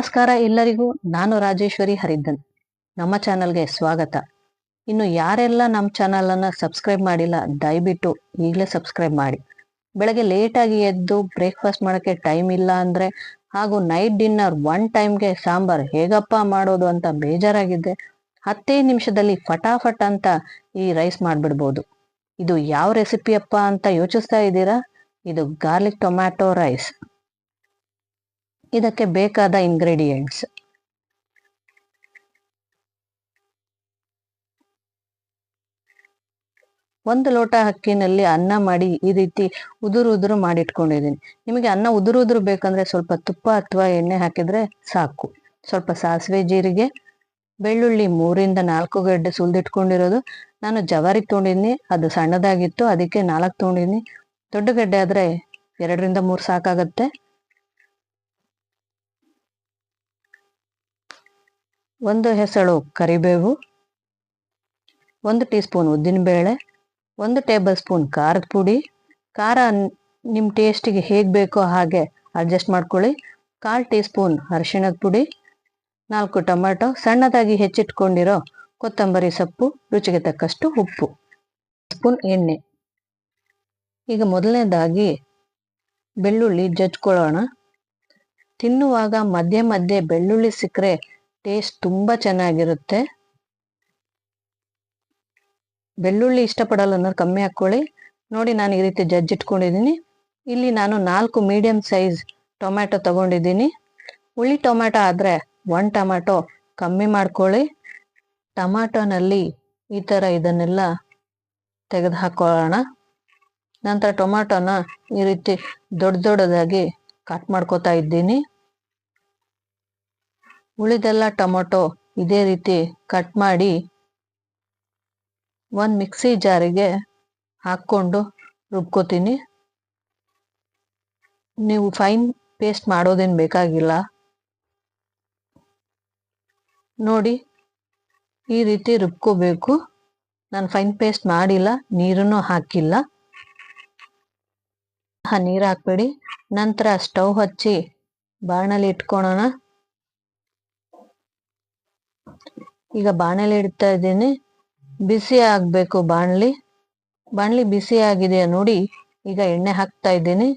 ನಮಸ್ಕಾರ ಎಲ್ಲರಿಗೂ. ನಾನು ರಾಜೇಶ್ವರಿ ಹರಿದ್ದನ್. ನಮ್ಮ ಚಾನಲ್ಗೆ ಸ್ವಾಗತ. ಇನ್ನು ಯಾರೆಲ್ಲ ನಮ್ಮ ಚಾನಲನ್ನು ಸಬ್ಸ್ಕ್ರೈಬ್ ಮಾಡಿಲ್ಲ ದಯವಿಟ್ಟು ಈಗಲೇ ಸಬ್ಸ್ಕ್ರೈಬ್ ಮಾಡಿ. ಬೆಳಗ್ಗೆ ಲೇಟಾಗಿ ಎದ್ದು ಬ್ರೇಕ್ಫಾಸ್ಟ್ ಮಾಡೋಕ್ಕೆ ಟೈಮ್ ಇಲ್ಲ ಅಂದರೆ ಹಾಗೂ ನೈಟ್ ಡಿನ್ನರ್ ಒನ್ ಟೈಮ್ಗೆ ಸಾಂಬಾರ್ ಹೇಗಪ್ಪ ಮಾಡೋದು ಅಂತ ಬೇಜಾರಾಗಿದ್ದೆ 15 ನಿಮಿಷದಲ್ಲಿ ಫಟಾಫಟ್ ಅಂತ ಈ ರೈಸ್ ಮಾಡಿಬಿಡ್ಬೋದು. ಇದು ಯಾವ ರೆಸಿಪಿಯಪ್ಪ ಅಂತ ಯೋಚಿಸ್ತಾ ಇದ್ದೀರಾ? ಇದು ಗಾರ್ಲಿಕ್ ಟೊಮ್ಯಾಟೊ ರೈಸ್. ಇದಕ್ಕೆ ಬೇಕಾದ ಇಂಗ್ರೀಡಿಯೆಂಟ್ಸ್: 1 ಲೋಟ ಅಕ್ಕಿನಲ್ಲಿ ಅನ್ನ ಮಾಡಿ ಈ ರೀತಿ ಉದುರು ಮಾಡಿಟ್ಕೊಂಡಿದ್ದೀನಿ. ನಿಮಗೆ ಅನ್ನ ಉದುರು ಬೇಕಂದ್ರೆ ಸ್ವಲ್ಪ ತುಪ್ಪ ಅಥವಾ ಎಣ್ಣೆ ಹಾಕಿದ್ರೆ ಸಾಕು. ಸ್ವಲ್ಪ ಸಾಸಿವೆ, ಜೀರಿಗೆ, ಬೆಳ್ಳುಳ್ಳಿ 3 ರಿಂದ 4 ಗಡ್ಡೆ ಸುಲಿದಿಟ್ಕೊಂಡಿರೋದು. ನಾನು ಜವಾರಿಗೆ ತೊಗೊಂಡಿದ್ದೀನಿ, ಅದು ಸಣ್ಣದಾಗಿತ್ತು ಅದಕ್ಕೆ 4 ತೊಗೊಂಡಿದ್ದೀನಿ. ದೊಡ್ಡ ಗಡ್ಡೆ ಆದರೆ 2 ರಿಂದ 3 ಸಾಕಾಗತ್ತೆ. 1 ಹೆಸಳು ಕರಿಬೇವು, 1 ಟೀ ಸ್ಪೂನ್ ಉದ್ದಿನಬೇಳೆ, 1 ಟೇಬಲ್ ಸ್ಪೂನ್ ಖಾರದ ಪುಡಿ. ಖಾರ ನಿಮ್ಮ ಟೇಸ್ಟಿಗೆ ಹೇಗೆ ಬೇಕೋ ಹಾಗೆ ಅಡ್ಜಸ್ಟ್ ಮಾಡ್ಕೊಳ್ಳಿ. 1/4 ಟೀ ಸ್ಪೂನ್ ಅರಿಶಿಣದ ಪುಡಿ, 4 ಟೊಮೆಟೊ, ಸಣ್ಣದಾಗಿ ಹೆಚ್ಚಿಟ್ಕೊಂಡಿರೋ ಕೊತ್ತಂಬರಿ ಸೊಪ್ಪು, ರುಚಿಗೆ ತಕ್ಕಷ್ಟು ಉಪ್ಪು, ಸ್ಪೂನ್ ಎಣ್ಣೆ. ಈಗ ಮೊದಲನೇದಾಗಿ ಬೆಳ್ಳುಳ್ಳಿ ಜಜ್ಕೊಳ್ಳೋಣ. ತಿನ್ನುವಾಗ ಮಧ್ಯೆ ಬೆಳ್ಳುಳ್ಳಿ ಸಿಕ್ಕರೆ ಟೇಸ್ಟ್ ತುಂಬ ಚೆನ್ನಾಗಿರುತ್ತೆ. ಬೆಳ್ಳುಳ್ಳಿ ಇಷ್ಟಪಡಲ್ಲ ಅನ್ನೋದು ಕಮ್ಮಿ ಹಾಕ್ಕೊಳ್ಳಿ. ನೋಡಿ, ನಾನು ಈ ರೀತಿ ಜಜ್ಜಿಟ್ಕೊಂಡಿದ್ದೀನಿ. ಇಲ್ಲಿ ನಾನು 4 ಮೀಡಿಯಂ ಸೈಜ್ ಟೊಮ್ಯಾಟೊ ತಗೊಂಡಿದ್ದೀನಿ. ಹುಳಿ ಟೊಮ್ಯಾಟೊ ಆದರೆ 1 ಟೊಮ್ಯಾಟೊ ಕಮ್ಮಿ ಮಾಡ್ಕೊಳ್ಳಿ. ಟೊಮ್ಯಾಟೊನಲ್ಲಿ ಈ ಥರ ಇದನ್ನೆಲ್ಲ ತೆಗೆದು ಹಾಕೊಳ್ಳೋಣ. ನಂತರ ಟೊಮ್ಯಾಟೊನ ಈ ರೀತಿ ದೊಡ್ಡದಾಗಿ ಕಟ್ ಮಾಡ್ಕೋತಾ ಇದ್ದೀನಿ. ಉಳಿದೆಲ್ಲ ಟೊಮೊಟೊ ಇದೇ ರೀತಿ ಕಟ್ ಮಾಡಿ ಒಂದು ಮಿಕ್ಸಿ ಜಾರಿಗೆ ಹಾಕ್ಕೊಂಡು ರುಬ್ಕೋತೀನಿ. ನೀವು ಫೈನ್ ಪೇಸ್ಟ್ ಮಾಡೋದೇನು ಬೇಕಾಗಿಲ್ಲ. ನೋಡಿ, ಈ ರೀತಿ ರುಬ್ಕೋಬೇಕು. ನಾನು ಫೈನ್ ಪೇಸ್ಟ್ ಮಾಡಿಲ್ಲ, ನೀರನ್ನು ಹಾಕಿಲ್ಲ. ನೀರು ಹಾಕ್ಬೇಡಿ. ನಂತರ ಸ್ಟವ್ ಹಚ್ಚಿ ಬಾಣಲಿ ಇಟ್ಕೊಳ್ಳೋಣ. ಈಗ ಬಾಣಲಿ ಇಡ್ತಾ ಇದ್ದೀನಿ. ಬಿಸಿ ಆಗಬೇಕು ಬಾಣಲಿ ಬಿಸಿ ಆಗಿದೆ ನೋಡಿ. ಈಗ ಎಣ್ಣೆ ಹಾಕ್ತಾ ಇದ್ದೀನಿ.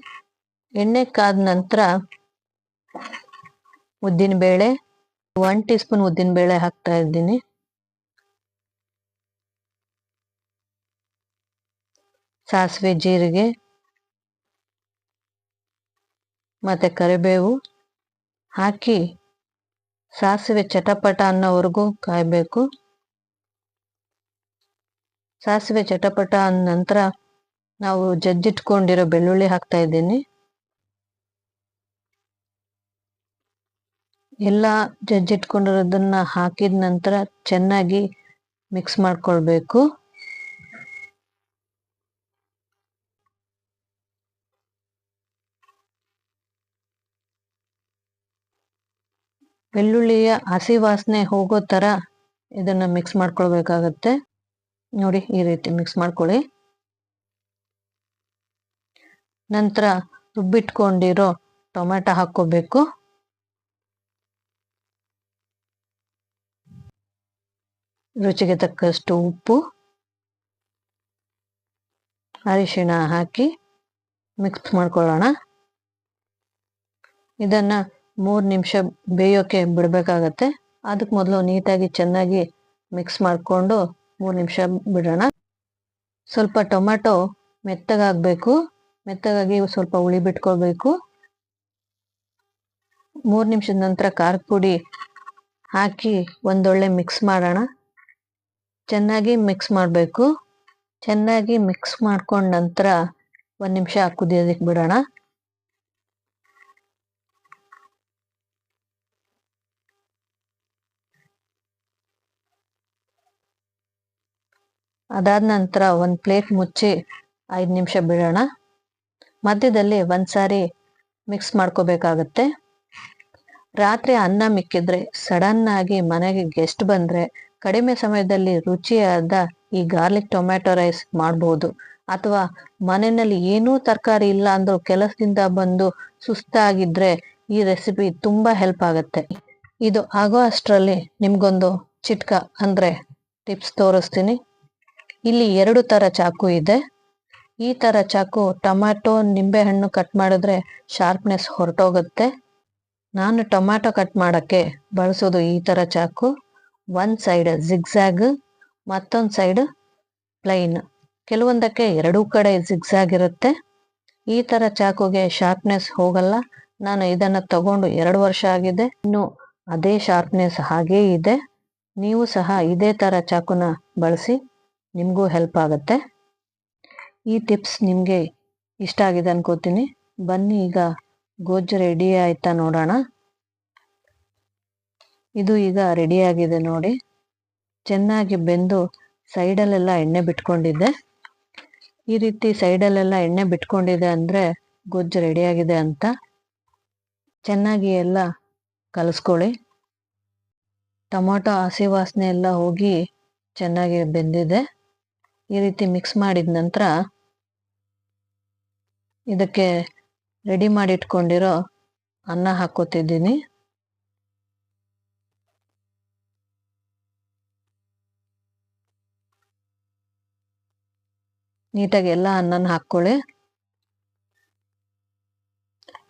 ಎಣ್ಣೆ ಕಾದ ನಂತರ ಉದ್ದಿನಬೇಳೆ 1 ಟೀ ಸ್ಪೂನ್ ಉದ್ದಿನಬೇಳೆ ಹಾಕ್ತಾ ಇದ್ದೀನಿ. ಸಾಸಿವೆ, ಜೀರಿಗೆ ಮತ್ತೆ ಕರಿಬೇವು ಹಾಕಿ ಸಾಸಿವೆ ಚಟಪಟ ಅನ್ನೋವರೆಗೂ ಕಾಯಬೇಕು. ಸಾಸಿವೆ ಚಟಪಟ ಅಂದ ನಂತರ ನಾವು ಜಜ್ಜಿಟ್ಕೊಂಡಿರೋ ಬೆಳ್ಳುಳ್ಳಿ ಹಾಕ್ತಾ ಇದ್ದೀನಿ. ಎಲ್ಲ ಜಜ್ಜಿಟ್ಕೊಂಡಿರೋದನ್ನ ಹಾಕಿದ ನಂತರ ಚೆನ್ನಾಗಿ ಮಿಕ್ಸ್ ಮಾಡ್ಕೊಳ್ಬೇಕು. ಬೆಳ್ಳುಳ್ಳಿಯ ಹಸಿ ವಾಸನೆ ಹೋಗೋ ಥರ ಇದನ್ನು ಮಿಕ್ಸ್ ಮಾಡ್ಕೊಳ್ಬೇಕಾಗತ್ತೆ. ನೋಡಿ, ಈ ರೀತಿ ಮಿಕ್ಸ್ ಮಾಡ್ಕೊಳ್ಳಿ. ನಂತರ ರುಬ್ಬಿಟ್ಕೊಂಡಿರೋ ಟೊಮೆಟೊ ಹಾಕ್ಕೋಬೇಕು. ರುಚಿಗೆ ತಕ್ಕಷ್ಟು ಉಪ್ಪು, ಅರಿಶಿಣ ಹಾಕಿ ಮಿಕ್ಸ್ ಮಾಡ್ಕೊಳ್ಳೋಣ. ಇದನ್ನು 3 ನಿಮಿಷ ಬೇಯೋಕೆ ಬಿಡಬೇಕಾಗತ್ತೆ. ಅದಕ್ಕೆ ಮೊದಲು ನೀಟಾಗಿ ಚೆನ್ನಾಗಿ ಮಿಕ್ಸ್ ಮಾಡಿಕೊಂಡು 3 ನಿಮಿಷ ಬಿಡೋಣ. ಸ್ವಲ್ಪ ಟೊಮೆಟೊ ಮೆತ್ತಗಾಗಬೇಕು. ಮೆತ್ತಗಾಗಿ ಸ್ವಲ್ಪ ಹುಳಿ ಬಿಟ್ಕೊಳ್ಬೇಕು. 3 ನಿಮಿಷದ ನಂತರ ಖಾರದ ಪುಡಿ ಹಾಕಿ ಒಂದೊಳ್ಳೆ ಮಿಕ್ಸ್ ಮಾಡೋಣ. ಚೆನ್ನಾಗಿ ಮಿಕ್ಸ್ ಮಾಡಬೇಕು. ಚೆನ್ನಾಗಿ ಮಿಕ್ಸ್ ಮಾಡ್ಕೊಂಡ ನಂತರ 1 ನಿಮಿಷ ಕುದಿಯೋದಕ್ಕೆ ಬಿಡೋಣ. ಅದಾದ ನಂತರ ಒಂದು ಪ್ಲೇಟ್ ಮುಚ್ಚಿ 5 ನಿಮಿಷ ಬಿಡೋಣ. ಮಧ್ಯದಲ್ಲಿ ಒಂದ್ಸಾರಿ ಮಿಕ್ಸ್ ಮಾಡ್ಕೋಬೇಕಾಗತ್ತೆ. ರಾತ್ರಿ ಅನ್ನ ಮಿಕ್ಕಿದ್ರೆ ಸಡನ್ ಆಗಿ ಮನೆಗೆ ಗೆಸ್ಟ್ ಬಂದರೆ ಕಡಿಮೆ ಸಮಯದಲ್ಲಿ ರುಚಿಯಾದ ಈ ಗಾರ್ಲಿಕ್ ಟೊಮ್ಯಾಟೊ ರೈಸ್ ಮಾಡ್ಬೋದು. ಅಥವಾ ಮನೆಯಲ್ಲಿ ಏನೂ ತರಕಾರಿ ಇಲ್ಲ ಅಂದರೂ ಕೆಲಸದಿಂದ ಬಂದು ಸುಸ್ತಾಗಿದ್ರೆ ಈ ರೆಸಿಪಿ ತುಂಬ ಹೆಲ್ಪ್ ಆಗುತ್ತೆ. ಇದು ಆಗೋ ಅಷ್ಟರಲ್ಲಿ ನಿಮ್ಗೊಂದು ಚಿಟ್ಕ ಅಂದರೆ ಟಿಪ್ಸ್ ತೋರಿಸ್ತೀನಿ. ಇಲ್ಲಿ 2 ಥರ ಚಾಕು ಇದೆ. ಈ ಥರ ಚಾಕು ಟೊಮ್ಯಾಟೊ ನಿಂಬೆಹಣ್ಣು ಕಟ್ ಮಾಡಿದ್ರೆ ಶಾರ್ಪ್ನೆಸ್ ಹೊರಟೋಗುತ್ತೆ. ನಾನು ಟೊಮ್ಯಾಟೊ ಕಟ್ ಮಾಡೋಕ್ಕೆ ಬಳಸೋದು ಈ ಥರ ಚಾಕು. ಒಂದು ಸೈಡ್ ಜಿಗ್ಜ್ಯಾಗ್, ಮತ್ತೊಂದು ಸೈಡ್ ಪ್ಲೈನ್. ಕೆಲವೊಂದಕ್ಕೆ 2 ಕಡೆ ಜಿಗ್ಜ್ಯಾಗ್ ಇರುತ್ತೆ. ಈ ಥರ ಚಾಕುಗೆ ಶಾರ್ಪ್ನೆಸ್ ಹೋಗಲ್ಲ. ನಾನು ಇದನ್ನು ತಗೊಂಡು 2 ವರ್ಷ ಆಗಿದೆ, ಇನ್ನು ಅದೇ ಶಾರ್ಪ್ನೆಸ್ ಹಾಗೇ ಇದೆ. ನೀವು ಸಹ ಇದೇ ಥರ ಚಾಕುನ ಬಳಸಿ, ನಿಮಗೂ ಹೆಲ್ಪ್ ಆಗುತ್ತೆ. ಈ ಟಿಪ್ಸ್ ನಿಮಗೆ ಇಷ್ಟ ಆಗಿದೆ ಅನ್ಕೋತೀನಿ. ಬನ್ನಿ ಈಗ ಗೊಜ್ಜು ರೆಡಿ ಆಯ್ತಾ ನೋಡೋಣ. ಇದು ಈಗ ರೆಡಿಯಾಗಿದೆ ನೋಡಿ. ಚೆನ್ನಾಗಿ ಬೆಂದು ಸೈಡಲ್ಲೆಲ್ಲ ಎಣ್ಣೆ ಬಿಟ್ಕೊಂಡಿದ್ದೆ. ಈ ರೀತಿ ಸೈಡಲ್ಲೆಲ್ಲ ಎಣ್ಣೆ ಬಿಟ್ಕೊಂಡಿದೆ ಅಂದರೆ ಗೊಜ್ಜು ರೆಡಿಯಾಗಿದೆ ಅಂತ. ಚೆನ್ನಾಗಿ ಎಲ್ಲ ಕಲಿಸ್ಕೊಳ್ಳಿ. ಟೊಮೊಟೊ ಹಸಿ ವಾಸನೆ ಎಲ್ಲ ಹೋಗಿ ಚೆನ್ನಾಗಿ ಬೆಂದಿದೆ. ಈ ರೀತಿ ಮಿಕ್ಸ್ ಮಾಡಿದ ನಂತರ ಇದಕ್ಕೆ ರೆಡಿ ಮಾಡಿಟ್ಕೊಂಡಿರೋ ಅನ್ನ ಹಾಕೋತಿದ್ದೀನಿ. ನೀಟಾಗಿ ಎಲ್ಲ ಅನ್ನನ ಹಾಕ್ಕೊಳ್ಳಿ.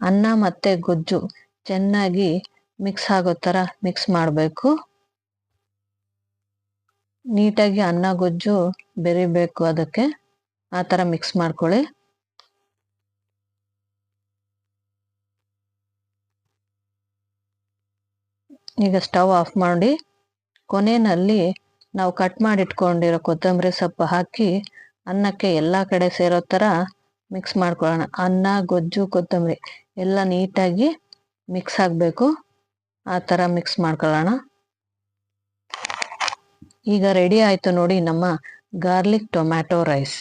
ಅನ್ನ ಮತ್ತು ಗೊಜ್ಜು ಚೆನ್ನಾಗಿ ಮಿಕ್ಸ್ ಆಗೋ ಥರ ಮಿಕ್ಸ್ ಮಾಡಬೇಕು. ನೀಟಾಗಿ ಅನ್ನ ಗೊಜ್ಜು ಬೆರಿಬೇಕು, ಅದಕ್ಕೆ ಆ ಥರ ಮಿಕ್ಸ್ ಮಾಡ್ಕೊಳ್ಳಿ. ಈಗ ಸ್ಟವ್ ಆಫ್ ಮಾಡಿ ಕೊನೆಯಲ್ಲಿ ನಾವು ಕಟ್ ಮಾಡಿಟ್ಕೊಂಡಿರೋ ಕೊತ್ತಂಬರಿ ಸೊಪ್ಪು ಹಾಕಿ ಅನ್ನಕ್ಕೆ ಎಲ್ಲ ಕಡೆ ಸೇರೋ ಥರ ಮಿಕ್ಸ್ ಮಾಡ್ಕೊಳ್ಳೋಣ. ಅನ್ನ ಗೊಜ್ಜು ಕೊತ್ತಂಬರಿ ಎಲ್ಲ ನೀಟಾಗಿ ಮಿಕ್ಸ್ ಆಗಬೇಕು, ಆ ಥರ ಮಿಕ್ಸ್ ಮಾಡ್ಕೊಳ್ಳೋಣ. ಈಗ ರೆಡಿ ಆಯಿತು ನೋಡಿ ನಮ್ಮ ಗಾರ್ಲಿಕ್ ಟೊಮ್ಯಾಟೊ ರೈಸ್.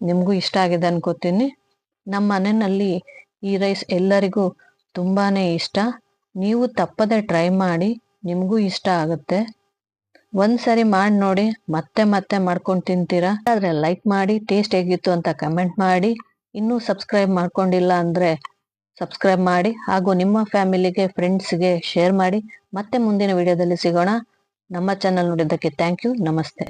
ನಿಮಗೂ ಇಷ್ಟ ಆಗಿದೆ ಅನ್ಕೋತೀನಿ. ನಮ್ಮ ಮನೆಯಲ್ಲಿ ಈ ರೈಸ್ ಎಲ್ಲರಿಗೂ ತುಂಬಾ ಇಷ್ಟ. ನೀವು ತಪ್ಪದೆ ಟ್ರೈ ಮಾಡಿ, ನಿಮಗೂ ಇಷ್ಟ ಆಗುತ್ತೆ. ಒಂದ್ಸರಿ ಮಾಡಿ ನೋಡಿ, ಮತ್ತೆ ಮತ್ತೆ ಮಾಡ್ಕೊಂಡು ತಿಂತೀರಾ. ಆದರೆ ಲೈಕ್ ಮಾಡಿ, ಟೇಸ್ಟ್ ಹೇಗಿತ್ತು ಅಂತ ಕಮೆಂಟ್ ಮಾಡಿ. ಇನ್ನೂ ಸಬ್ಸ್ಕ್ರೈಬ್ ಮಾಡ್ಕೊಂಡಿಲ್ಲ ಅಂದರೆ ಸಬ್ಸ್ಕ್ರೈಬ್ ಮಾಡಿ, ಹಾಗೂ ನಿಮ್ಮ ಫ್ಯಾಮಿಲಿಗೆ ಫ್ರೆಂಡ್ಸ್ಗೆ ಶೇರ್ ಮಾಡಿ. ಮತ್ತೆ ಮುಂದಿನ ವಿಡಿಯೋದಲ್ಲಿ ಸಿಗೋಣ. ನಮ್ಮ ಚಾನಲ್ ನೋಡಿದ್ದಕ್ಕೆ ಥ್ಯಾಂಕ್ ಯು. ನಮಸ್ತೆ.